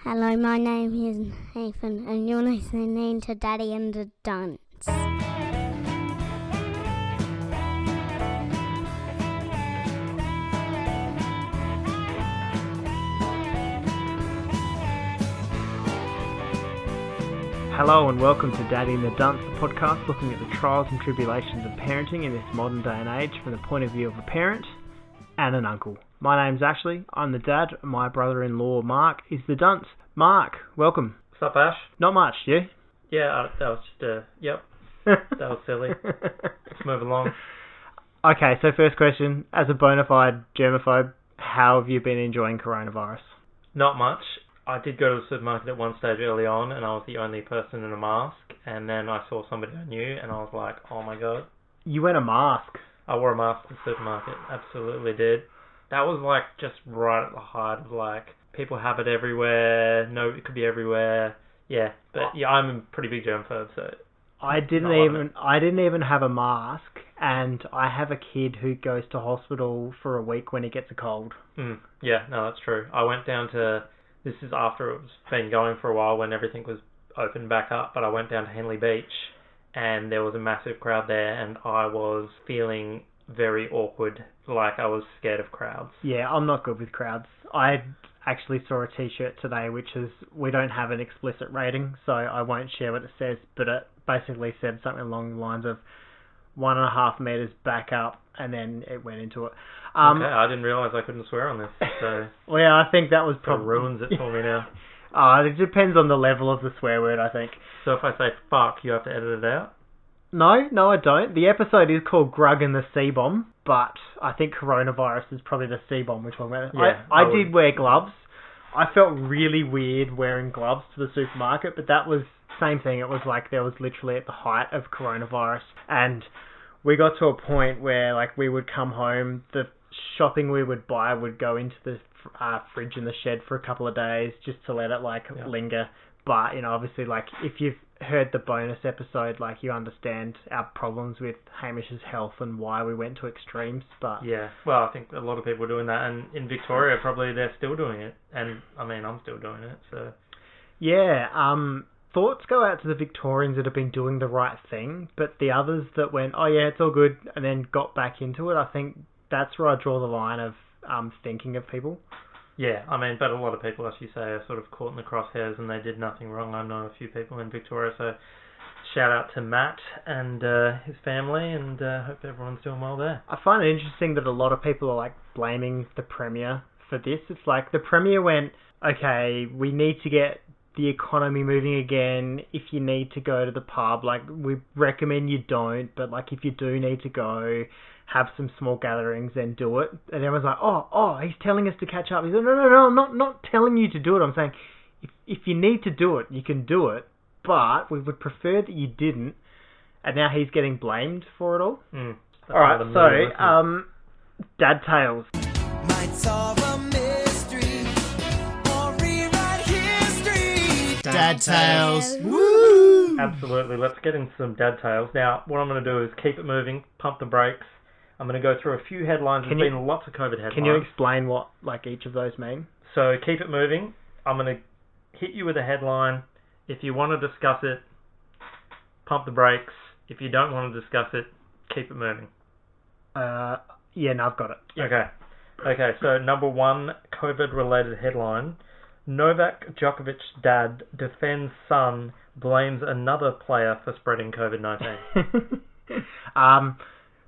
Hello, my name is Nathan, and you're listening to Daddy and the Dunce. Hello and welcome to Daddy and the Dunce, the podcast looking at the trials and tribulations of parenting in this modern day and age from the point of view of a parent and an uncle. My name's Ashley, I'm the dad, my brother-in-law Mark is the dunce. Mark, welcome. What's up, Ash? Not much, you? Yeah, that was just yep, that was silly. Let's move along. Okay, so first question, as a bona fide germaphobe, how have you been enjoying coronavirus? Not much. I did go to the supermarket at one stage early on, and I was the only person in a mask, and then I saw somebody I knew, and I was like, oh my god. You wear a mask? I wore a mask to the supermarket, absolutely did. That was like just right at the height of like, people have it everywhere, no, it could be everywhere, yeah. But yeah, I'm a pretty big germphobe, so... I didn't even have a mask, and I have a kid who goes to hospital for a week when he gets a cold. Yeah, no, that's true. I went down to... This is after it's been going for a while when everything was opened back up, but I went down to Henley Beach and there was a massive crowd there and I was feeling very awkward, like I was scared of crowds. Yeah, I'm not good with crowds. I actually saw a t-shirt today which is, we don't have an explicit rating, so I won't share what it says, but it basically said something along the lines of 1.5 meters back up, and then it went into it. Okay, I didn't realise I couldn't swear on this, so... Well, yeah, I think that was probably... ruins it for me now. It depends on the level of the swear word, I think. So if I say fuck, you have to edit it out? No, I don't. The episode is called Grug and the C-Bomb, but I think coronavirus is probably the C-Bomb we're talking about. Yeah, I did wear gloves. I felt really weird wearing gloves to the supermarket, but that was same thing. It was like there was literally at the height of coronavirus, and we got to a point where like we would come home, the shopping we would buy would go into the fridge in the shed for a couple of days just to let it linger. But you know, obviously, like if you've heard the bonus episode, like you understand our problems with Hamish's health and why we went to extremes. But yeah, well, I think a lot of people are doing that, and in Victoria probably they're still doing it, and I mean I'm still doing it. So yeah, thoughts go out to the Victorians that have been doing the right thing, but the others that went, oh yeah, it's all good, and then got back into it, I think that's where I draw the line of thinking of people. Yeah, I mean, but a lot of people, as you say, are sort of caught in the crosshairs and they did nothing wrong. I know a few people in Victoria, so shout out to Matt and his family, and hope everyone's doing well there. I find it interesting that a lot of people are like blaming the Premier for this. It's like the Premier went, okay, we need to get the economy moving again. If you need to go to the pub, like we recommend you don't, but like if you do need to go, have some small gatherings and do it. And everyone's like, oh, he's telling us to catch up. He's like, no, I'm not telling you to do it. I'm saying if you need to do it, you can do it, but we would prefer that you didn't. And now he's getting blamed for it all. All right, so Dad Tales. Might solve a mystery or rewrite history. Dad Tales. Woo! Absolutely. Let's get into some Dad Tales. Now, what I'm going to do is keep it moving, pump the brakes. I'm going to go through a few headlines. There's been lots of COVID headlines. Can you explain what like each of those mean? So keep it moving. I'm going to hit you with a headline. If you want to discuss it, pump the brakes. If you don't want to discuss it, keep it moving. Yeah, no, I've got it. Yeah. Okay, so number one, COVID-related headline. Novak Djokovic's dad defends son, blames another player for spreading COVID-19.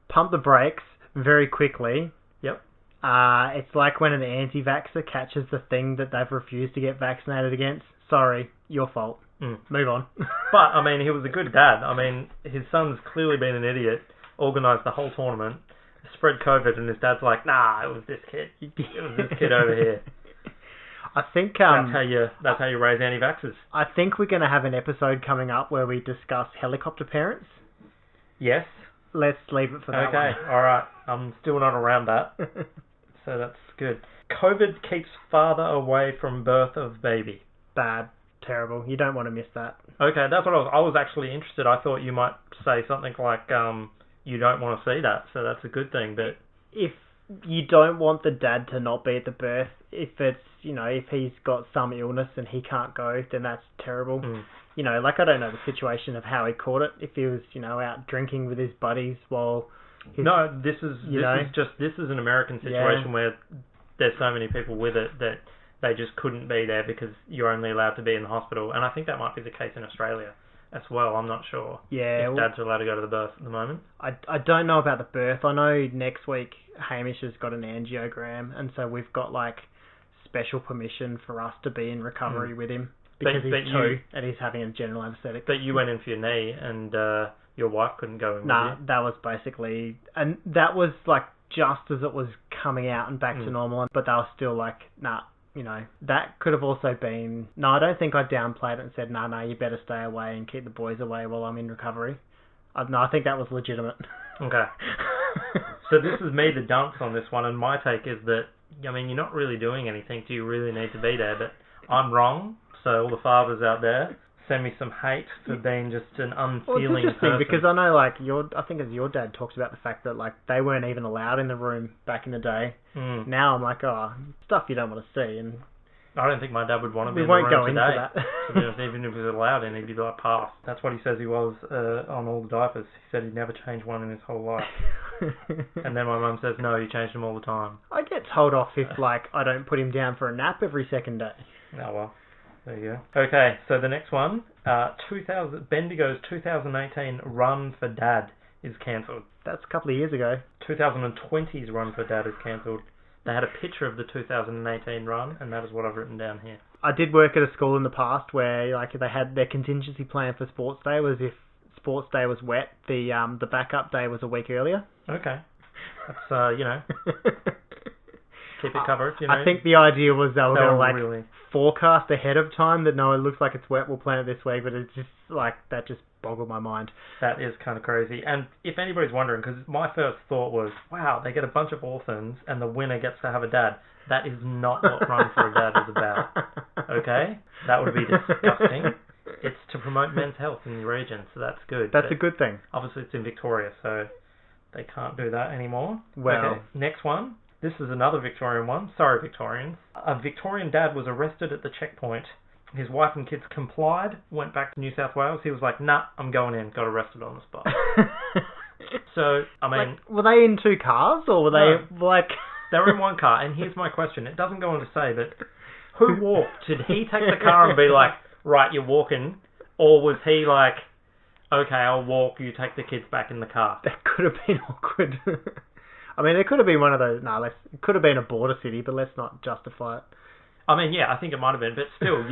Pump the brakes very quickly. Yep. It's like when an anti-vaxxer catches the thing that they've refused to get vaccinated against. Sorry, your fault. Move on. But, I mean, he was a good dad. I mean, his son's clearly been an idiot, organised the whole tournament, spread COVID, and his dad's like, nah, it was this kid. It was this kid over here. I think that's how you raise anti-vaxxers. I think we're going to have an episode coming up where we discuss helicopter parents. Yes. Let's leave it for that one. Okay, alright. I'm still not around that. So that's good. COVID keeps father away from birth of baby. Bad. Terrible. You don't want to miss that. Okay, that's what I was actually interested. I thought you might say something like, you don't want to see that, so that's a good thing, but... If you don't want the dad to not be at the birth. If it's, if he's got some illness and he can't go, then that's terrible. Like, I don't know the situation of how he caught it. If he was, out drinking with his buddies while... This is an American situation where there's so many people with it that they just couldn't be there because you're only allowed to be in the hospital. And I think that might be the case in Australia as well. I'm not sure if dads are allowed to go to the birth at the moment. I don't know about the birth. I know next week Hamish has got an angiogram, and so we've got, like, special permission for us to be in recovery with him because he's 2 and he's having a general anaesthetic. But you went in for your knee and your wife couldn't go in with you? That was basically... And that was, like, just as it was coming out and back to normal, but they were still like, that could have also been... No, I don't think I downplayed it and said, no, you better stay away and keep the boys away while I'm in recovery. I think that was legitimate. Okay. So this is me, the dunce on this one, and my take is that, you're not really doing anything. Do you really need to be there? But I'm wrong, so all the fathers out there, send me some hate for being just an unfeeling it's interesting person. Because I know, like, I think as your dad talks about the fact that, like, they weren't even allowed in the room back in the day. Now I'm like, stuff you don't want to see. And I don't think my dad would want to be in the room today. We won't go into that. Even if he was allowed in, he'd be like, pass. That's what he says he was on all the diapers. He said he'd never changed one in his whole life. And then my mum says, no, he changed them all the time. I get told off if, like, I don't put him down for a nap every second day. Oh, well. There you go. Okay, so the next one, Bendigo's 2018 Run for Dad is cancelled. That's a couple of years ago. 2020's Run for Dad is cancelled. They had a picture of the 2018 run, and that is what I've written down here. I did work at a school in the past where, like, they had their contingency plan for sports day was if sports day was wet, the backup day was a week earlier. Okay. That's, keep it covered, I think the idea was they were going to, like, forecast ahead of time that, no, it looks like it's wet, we'll plan it this week, but it's just, like, that just boggled my mind. That is kind of crazy. And if anybody's wondering, because my first thought was, wow, they get a bunch of orphans and the winner gets to have a dad. That is not what Run for a Dad is about. Okay? That would be disgusting. It's to promote men's health in the region, so that's good. That's a good thing. Obviously, it's in Victoria, so they can't do that anymore. Well. Okay, next one. This is another Victorian one. Sorry, Victorians. A Victorian dad was arrested at the checkpoint. His wife and kids complied, went back to New South Wales. He was like, nah, I'm going in. Got arrested on the spot. So, I mean... Like, were they in 2 cars, or were they, like... They were in 1 car, and here's my question. It doesn't go on to say, but who walked? Did he take the car and be like, right, you're walking? Or was he like, okay, I'll walk, you take the kids back in the car? That could have been awkward. I mean, it could have been one of those... it could have been a border city, but let's not justify it. I mean, yeah, I think it might have been, but still,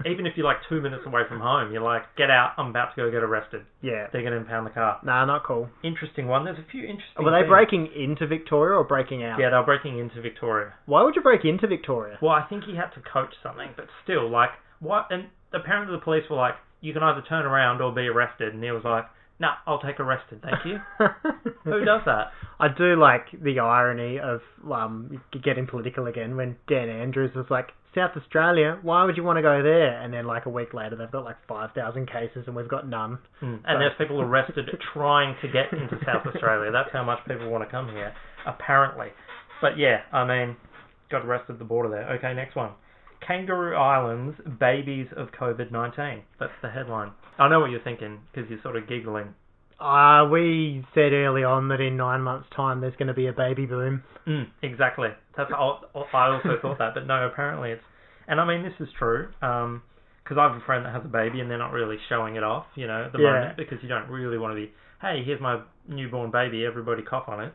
even if you're like 2 minutes away from home, you're like, get out, I'm about to go get arrested. Yeah. They're going to impound the car. Nah, not cool. Interesting one. There's a few interesting Were they things. breaking into Victoria or breaking out? Yeah, they were breaking into Victoria. Why would you break into Victoria? Well, I think he had to coach something, but still, like, what? And apparently the police were like, you can either turn around or be arrested, and he was like, nah, I'll take arrested, thank you. Who does that? I do like the irony of getting political again when Dan Andrews was like, South Australia, why would you want to go there? And then like a week later they've got like 5,000 cases and we've got none. And there's people arrested trying to get into South Australia. That's how much people want to come here, apparently. But yeah, I mean, got arrested at the border there. Okay, next one. Kangaroo Islands, babies of COVID-19. That's the headline. I know what you're thinking, because you're sort of giggling. We said early on that in 9 months' time there's going to be a baby boom. Exactly. I also thought that, but no, apparently it's... And I mean, this is true, because I have a friend that has a baby and they're not really showing it off, at the moment, because you don't really want to be, hey, here's my newborn baby, everybody cough on it.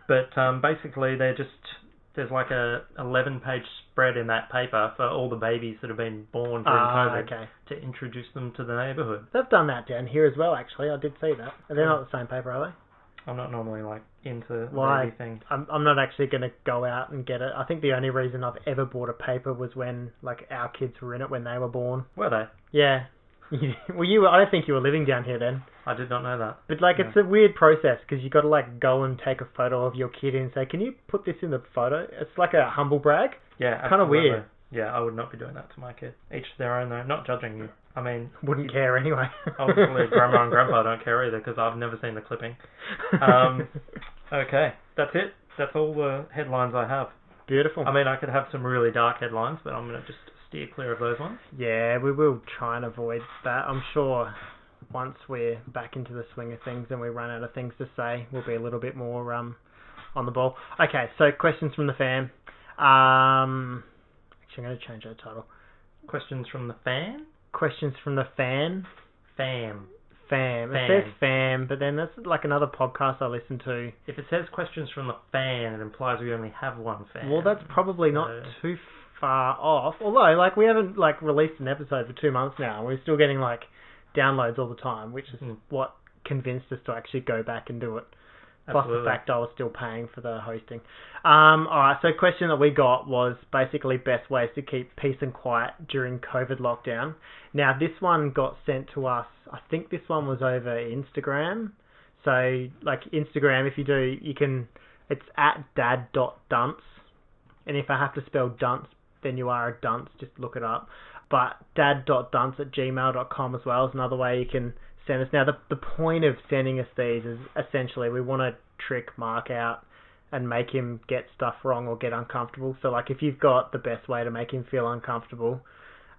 But basically they're just... There's like a 11-page spread in that paper for all the babies that have been born during COVID to introduce them to the neighbourhood. They've done that down here as well, actually. I did see that. They're not the same paper, are they? I'm not normally like into baby things. I'm not actually going to go out and get it. I think the only reason I've ever bought a paper was when like our kids were in it when they were born. Were they? Yeah. Well, I don't think you were living down here then. I did not know that. But like, it's a weird process because you got to like go and take a photo of your kid and say, "Can you put this in the photo?" It's like a humble brag. Yeah, kind of weird. Yeah, I would not be doing that to my kid. Each their own, though. Not judging you. I mean... Wouldn't care anyway. Obviously, Grandma and Grandpa don't care either, because I've never seen the clipping. Okay, that's it. That's all the headlines I have. Beautiful. I mean, I could have some really dark headlines, but I'm going to just steer clear of those ones. Yeah, we will try and avoid that. I'm sure once we're back into the swing of things and we run out of things to say, we'll be a little bit more on the ball. Okay, so questions from the fam. Actually, I'm going to change that title. Questions from the fan? Questions from the fan. Fam. It says fam, but then that's like another podcast I listen to. If it says questions from the fan, it implies we only have one fan. Well, that's probably not too far off. Although, like, we haven't like released an episode for 2 months now, and we're still getting like downloads all the time, which is what convinced us to actually go back and do it. Plus the fact I was still paying for the hosting. Alright, so question that we got was basically best ways to keep peace and quiet during COVID lockdown. Now, this one got sent to us, I think this one was over Instagram. So, like, Instagram, if you do, you can, it's at dad.dunce. And if I have to spell dunce, then you are a dunce, just look it up. But dad.dunce@gmail.com as well is another way you can send us. Now, the point of sending us these is essentially we want to trick Mark out and make him get stuff wrong or get uncomfortable. So, like, if you've got the best way to make him feel uncomfortable,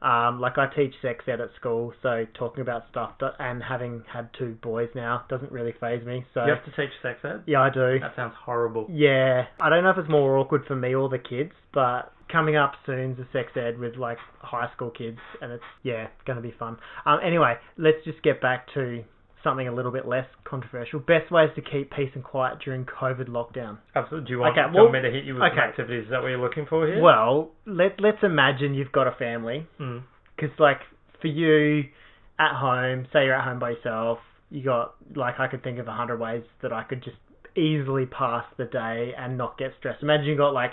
like I teach sex ed at school, so talking about stuff and having had 2 boys now doesn't really faze me. So you have to teach sex ed? Yeah, I do. That sounds horrible. Yeah. I don't know if it's more awkward for me or the kids, but coming up soon's a sex ed with like high school kids, and it's going to be fun. Anyway, let's just get back to something a little bit less controversial. Best ways to keep peace and quiet during COVID lockdown. Absolutely. Do you want me to hit you with some activities? Is that what you're looking for here? Well, let's imagine you've got a family. Because, like, for you at home, say you're at home by yourself, you got, like, I could think of 100 ways that I could just easily pass the day and not get stressed. Imagine you got, like,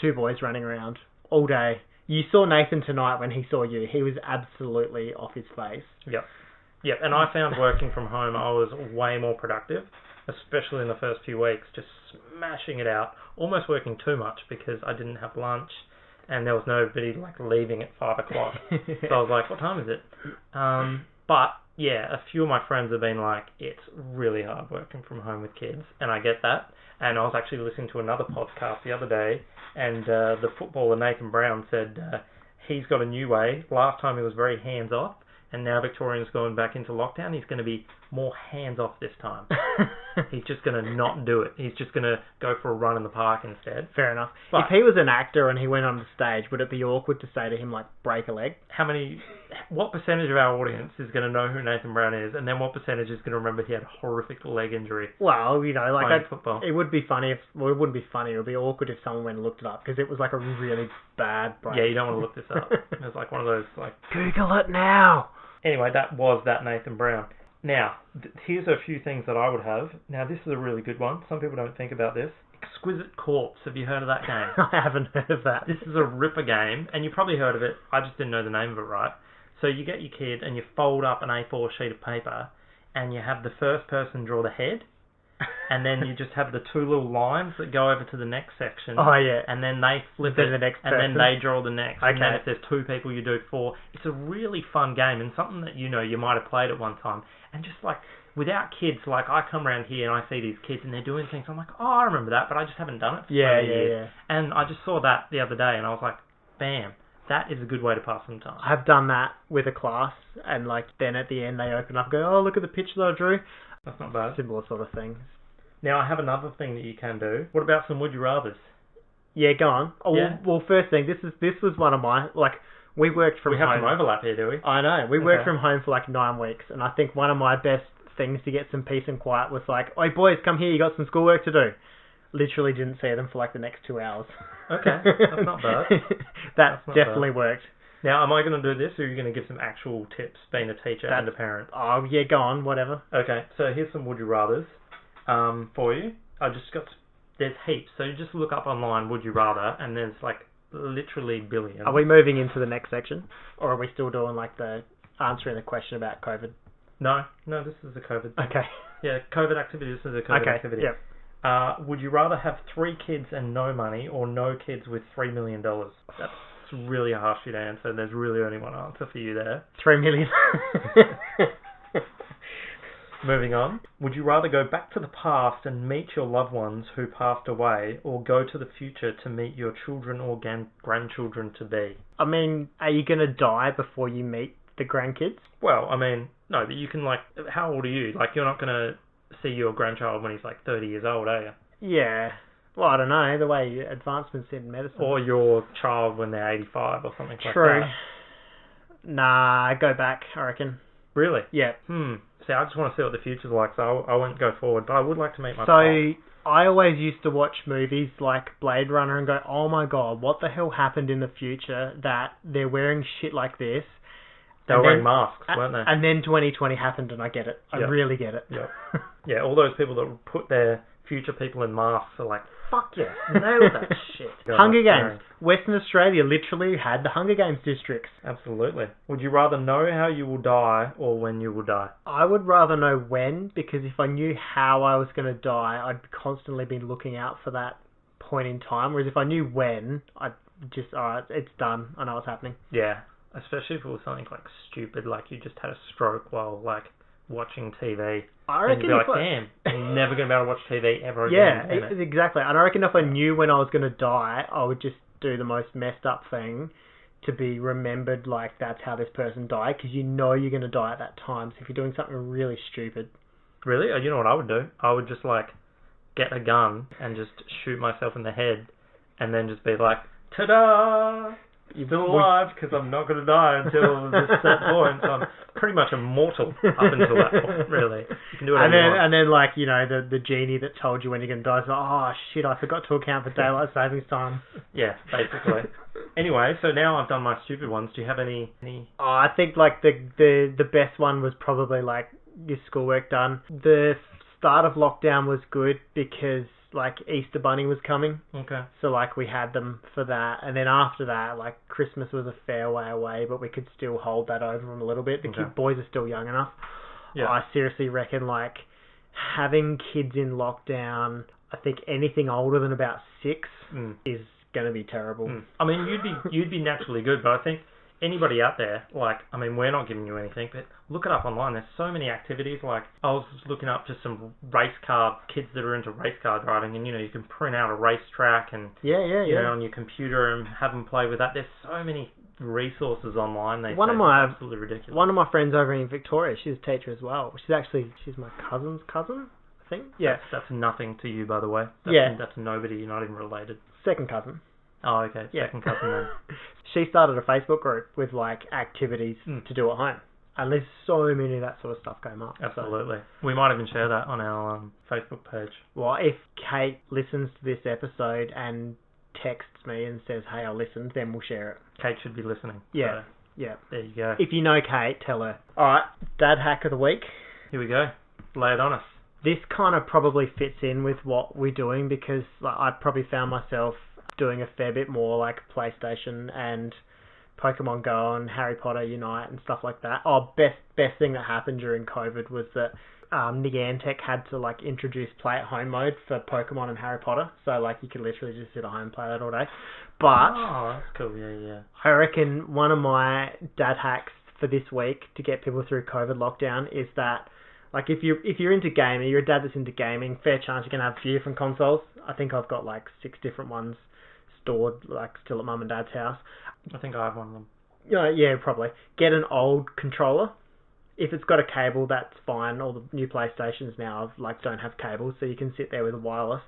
2 boys running around all day. You saw Nathan tonight when he saw you. He was absolutely off his face. Yep, and I found working from home I was way more productive, especially in the first few weeks, just smashing it out, almost working too much because I didn't have lunch and there was nobody like leaving at 5 o'clock. So I was like, what time is it? But yeah, a few of my friends have been like, it's really hard working from home with kids, and I get that. And I was actually listening to another podcast the other day, and the footballer Nathan Brown said he's got a new way. Last time he was very hands-off, and now Victorian's going back into lockdown, he's going to be more hands-off this time. He's just going to not do it. He's just going to go for a run in the park instead. Fair enough. But if he was an actor and he went on the stage, would it be awkward to say to him, like, break a leg? What percentage of our audience is going to know who Nathan Brown is, and then what percentage is going to remember he had a horrific leg injury? Well, you know, like, football. It would be funny it wouldn't be funny, it would be awkward if someone went and looked it up, because it was like a really bad break. Yeah, you don't want to look this up. It was like one of those, like... Google it now! Anyway, that was that Nathan Brown. Now, here's a few things that I would have. Now, this is a really good one. Some people don't think about this. Exquisite Corpse. Have you heard of that game? I haven't heard of that. This is a ripper game, and you probably heard of it. I just didn't know the name of it right. So you get your kid, and you fold up an A4 sheet of paper, and you have the first person draw the head, and then you just have the 2 little lines that go over to the next section. Oh, yeah. And then they flip then it, the next and person. then they draw the next. Okay. And then if there's 2 people, you do 4. It's a really fun game, and something that, you know, you might have played at one time. And just, like, without kids, like, I come around here and I see these kids, and they're doing things. I'm like, oh, I remember that, but I just haven't done it for so many years. And I just saw that the other day, and I was like, bam. That is a good way to pass some time. I've done that with a class, and, like, then at the end they open up and go, oh, look at the picture that I drew. That's not bad. Similar sort of things. Now, I have another thing that you can do. What about some would you rathers? Yeah, go on. Oh, Yeah. Well, first thing, this was one of my, like, we worked from home. We have some overlap here, do we? I know. We worked from home for like 9 weeks, and I think one of my best things to get some peace and quiet was like, oi boys, come here, you got some schoolwork to do. Literally didn't see them for like the next 2 hours. Okay, that's not bad. That's definitely worked. Now, am I going to do this, or are you going to give some actual tips being a teacher and a parent? Oh, yeah, go on, whatever. Okay, so here's some would you rathers for you. I just got... There's heaps, so you just look up online, would you rather, and there's like literally billions. Are we moving into the next section? Or are we still doing like the answering the question about COVID? No, this is a COVID thing. Okay. Yeah, COVID activity, this is a COVID activity. Yep. Would you rather have 3 kids and no money, or no kids with $3 million? That's It's really a harsh to answer. There's really only one answer for you there. 3 million. Moving on. Would you rather go back to the past and meet your loved ones who passed away, or go to the future to meet your children or grandchildren to be? I mean, are you going to die before you meet the grandkids? Well, I mean, no, but you can, like, how old are you? Like, you're not going to see your grandchild when he's, like, 30 years old, are you? Yeah. Well, I don't know, the way advancements in medicine. Or your child when they're 85 or something like that. True. Nah, go back, I reckon. Really? Yeah. See, I just want to see what the future's like, so I won't go forward, but I would like to meet my So, pop. I always used to watch movies like Blade Runner and go, oh my god, what the hell happened in the future that they're wearing shit like this? They were wearing masks, weren't they? And then 2020 happened and I get it. I really get it. Yep. Yeah, all those people that put their future people in masks are like, fuck yeah, nailed that shit. Hunger Games. Western Australia literally had the Hunger Games districts. Absolutely. Would you rather know how you will die or when you will die? I would rather know when, because if I knew how I was going to die, I'd constantly be looking out for that point in time. Whereas if I knew when, I'd just, alright, it's done. I know what's happening. Yeah. Especially if it was something like stupid, like you just had a stroke while like watching TV. I reckon and you'd be like, damn, I'm never going to be able to watch TV ever yeah, again. Exactly. And I reckon if I knew when I was going to die, I would just do the most messed up thing to be remembered like that's how this person died, because you know you're going to die at that time. So if you're doing something really stupid. Really? You know what I would do? I would just like get a gun and just shoot myself in the head and then just be like, ta-da! You're still alive, because I'm not going to die until this set point. So I'm pretty much immortal up until that point, really. You can do whatever you want. And then, like, you know, the genie that told you when you're going to die is like, oh, shit, I forgot to account for daylight savings time. Yeah, basically. Anyway, so now I've done my stupid ones. Do you have any? Oh, I think, like, the best one was probably, like, your schoolwork done. The start of lockdown was good because, like, Easter Bunny was coming. Okay. So, like, we had them for that. And then after that, like, Christmas was a fair way away, but we could still hold that over them a little bit. The boys are still young enough. Yeah. I seriously reckon, like, having kids in lockdown, I think anything older than about 6 is going to be terrible. I mean, you'd be naturally good, but I think anybody out there, like, I mean, we're not giving you anything, but look it up online. There's so many activities. Like, I was just looking up just some race car kids that are into race car driving, and, you know, you can print out a racetrack and, you know, on your computer and have them play with that. There's so many resources online. Absolutely ridiculous. One of my friends over in Victoria, she's a teacher as well. She's my cousin's cousin, I think. Yeah. That's nothing to you, by the way. That's nobody. You're not even related. Second cousin. Oh, okay. Second cousin then. She started a Facebook group with, like, activities to do at home. And there's so many of that sort of stuff going up. Absolutely. So. We might even share that on our Facebook page. Well, if Kate listens to this episode and texts me and says, hey, I listened, then we'll share it. Kate should be listening. Yeah. So yeah. There you go. If you know Kate, tell her. Alright, Dad Hack of the Week. Here we go. Lay it on us. This kind of probably fits in with what we're doing, because, like, I probably found myself doing a fair bit more, like, PlayStation and Pokemon Go and Harry Potter Unite and stuff like that. Oh, best thing that happened during COVID was that Niantic had to, like, introduce play-at-home mode for Pokemon and Harry Potter. So, like, you could literally just sit at home and play that all day. But oh, that's cool. Yeah. I reckon one of my dad hacks for this week to get people through COVID lockdown is that, like, if you're into gaming, you're a dad that's into gaming, fair chance you can have a few different consoles. I think I've got, like, 6 different ones stored, like, still at Mum and Dad's house. I think I have one of them. Yeah, probably. Get an old controller. If it's got a cable, that's fine. All the new PlayStations now don't have cables, so you can sit there with a wireless.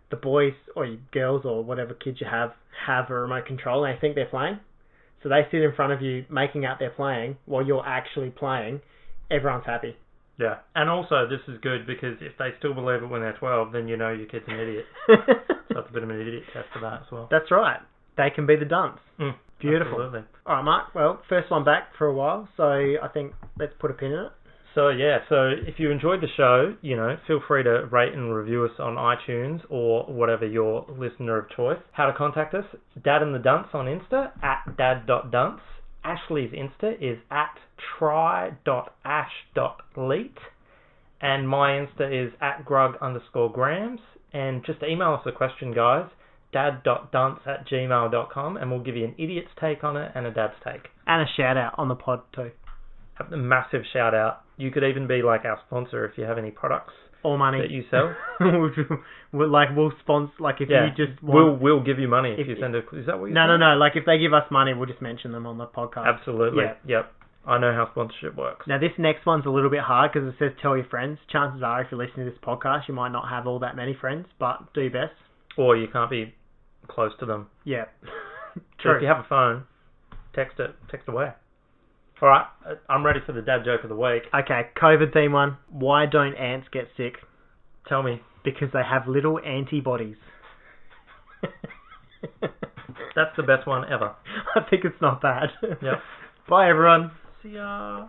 The boys or your girls or whatever kids you have a remote control and they think they're playing. So they sit in front of you making out they're playing while you're actually playing. Everyone's happy. Yeah, and also this is good because if they still believe it when they're 12, then you know your kid's an idiot. So that's a bit of an idiot test for that as well. That's right. They can be the dunce. Beautiful. Absolutely. All right, Mark. Well, first one back for a while, so I think let's put a pin in it. So if you enjoyed the show, you know, feel free to rate and review us on iTunes or whatever your listener of choice. How to contact us? Dad and the Dunce on Insta at dad.dunce. Ashley's Insta is at try.ash.leet. And my Insta is at grug_grams. And just email us a question, guys. dad.dunce@gmail.com, and we'll give you an idiot's take on it and a dad's take. And a shout out on the pod too. Have a massive shout out. You could even be like our sponsor if you have any products or money that you sell. we'll sponsor. Like if you just want, we'll give you money if you send a. Is that what you? No. Like if they give us money, we'll just mention them on the podcast. Absolutely. Yeah. Yep. I know how sponsorship works. Now this next one's a little bit hard because it says tell your friends. Chances are, if you're listening to this podcast, you might not have all that many friends, but do your best. Or you can't be close to them. Yeah. So if you have a phone, text away. All right, I'm ready for the dad joke of the week. Okay, COVID theme one. Why don't ants get sick? Tell me. Because they have little antibodies. That's the best one ever. I think it's not bad. Yep. Bye, everyone. See ya.